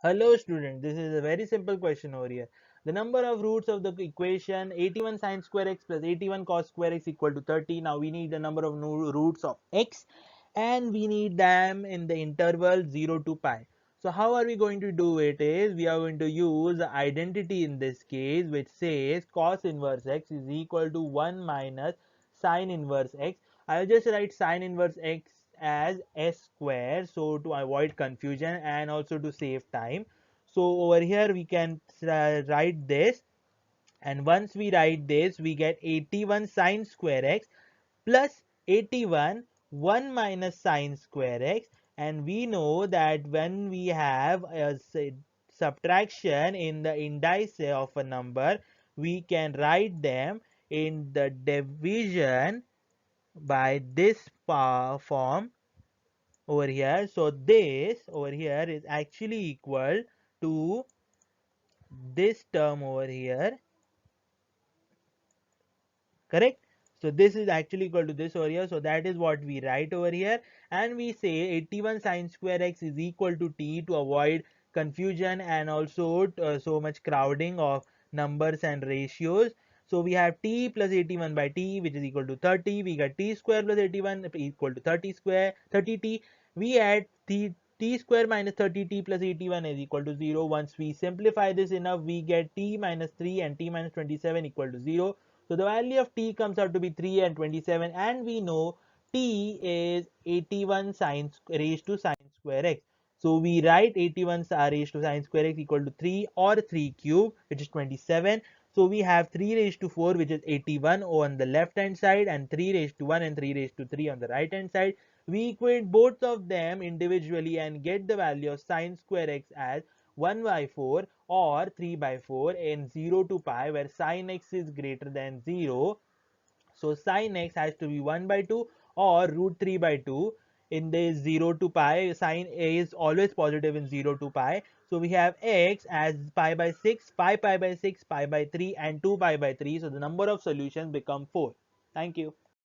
Hello student, this is a very simple question over here. The number of roots of the equation 81 sine square x plus 81 cos square x equal to 30. Now we need the number of roots of x and we need them in the interval 0 to pi. So how are we going to do it is we are going to use the identity in this case which says cos inverse x is equal to 1 minus sine inverse x. I'll just write sine inverse x as s square, so to avoid confusion and also to save time. So over here we can write this, and once we write this we get 81 sine square x plus 81 1 minus sine square x, and we know that when we have a subtraction in the indice of a number, we can write them in the division by this form over here. So this over here is actually equal to this term over here, correct? So this is actually equal to this over here, so that is what we write over here, and we say 81 sine square x is equal to t to avoid confusion and also so much crowding of numbers and ratios. So we have t plus 81 by t, which is equal to 30. We get t square plus 81 equal to 30 square 30t. We add t square minus 30t plus 81 is equal to 0. Once we simplify this enough, we get t minus 3 and t minus 27 equal to 0. So the value of t comes out to be 3 and 27, and we know t is 81 sine raised to sine square x. So we write 81 raised to sine square x equal to 3 or 3 cube, which is 27. So we have 3 raised to 4, which is 81 on the left hand side, and 3 raised to 1 and 3 raised to 3 on the right hand side. We equate both of them individually and get the value of sine square x as 1 by 4 or 3 by 4 in 0 to pi, where sine x is greater than 0. So sine x has to be 1 by 2 or root 3 by 2 in this 0 to pi. Sine a is always positive in 0 to pi. So we have x as pi by 6, pi by 6, pi by 3 and 2 pi by 3. So the number of solutions become 4. Thank you.